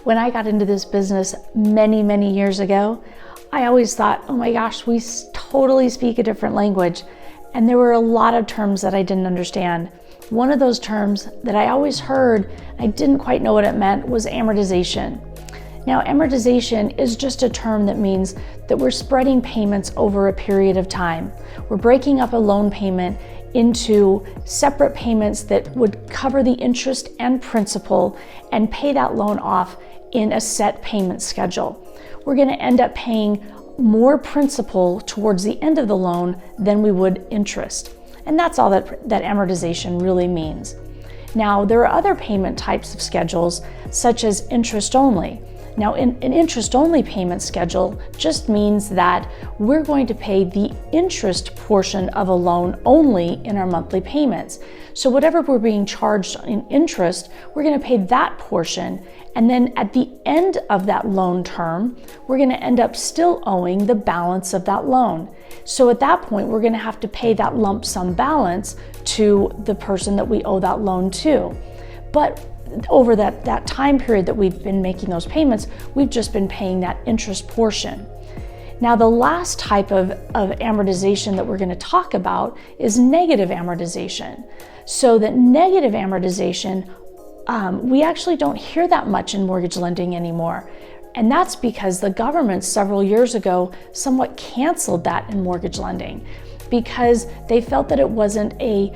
When I got into this business many years ago, I always thought, oh my gosh, we totally speak a different language. And there were a lot of terms that I didn't understand. One of those terms that I always heard, I didn't quite know what it meant, was amortization. Now, amortization is just a term that means that we're spreading payments over a period of time. We're breaking up a loan payment into separate payments that would cover the interest and principal and pay that loan off in a set payment schedule. We're going to end up paying more principal towards the end of the loan than we would interest. And that's all that amortization really means. Now, there are other payment types of schedules, such as interest only. Now, an interest-only payment schedule just means that we're going to pay the interest portion of a loan only in our monthly payments. So whatever we're being charged in interest, we're going to pay that portion. And then at the end of that loan term, we're going to end up still owing the balance of that loan. So at that point, we're going to have to pay that lump sum balance to the person that we owe that loan to. But over that time period that we've been making those payments, we've just been paying that interest portion. Now, the last type of amortization that we're going to talk about is negative amortization. So that negative amortization, we actually don't hear that much in mortgage lending anymore. And that's because the government several years ago somewhat canceled that in mortgage lending because they felt that it wasn't a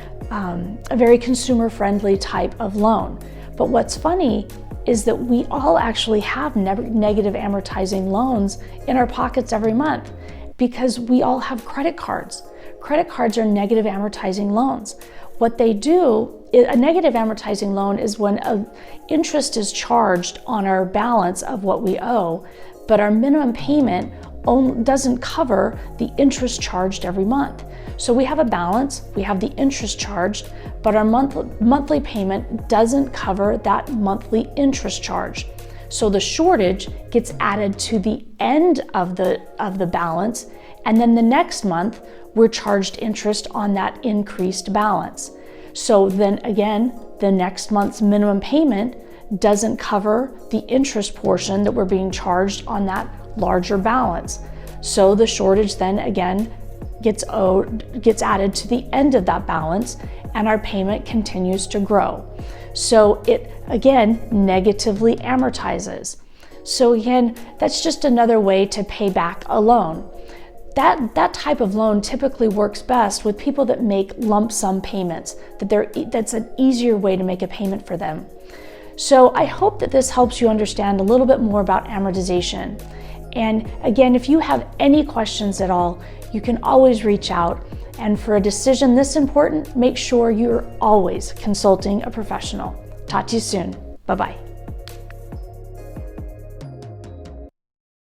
very consumer-friendly type of loan. But what's funny is that we all actually have negative amortizing loans in our pockets every month because we all have credit cards. Credit cards are negative amortizing loans. What they do, a negative amortizing loan is when interest is charged on our balance of what we owe, but our minimum payment doesn't cover the interest charged every month. So we have a balance, we have the interest charged, but our monthly payment doesn't cover that monthly interest charge. So the shortage gets added to the end of the balance, and then the next month we're charged interest on that increased balance. So then again, the next month's minimum payment doesn't cover the interest portion that we're being charged on that larger balance. So the shortage then again gets added to the end of that balance, and our payment continues to grow. So it again negatively amortizes. So again, that's just another way to pay back a loan. That type of loan typically works best with people that make lump sum payments, that's an easier way to make a payment for them. So I hope that this helps you understand a little bit more about amortization. And again, if you have any questions at all, you can always reach out. And for a decision this important, make sure you're always consulting a professional. Talk to you soon. Bye-bye.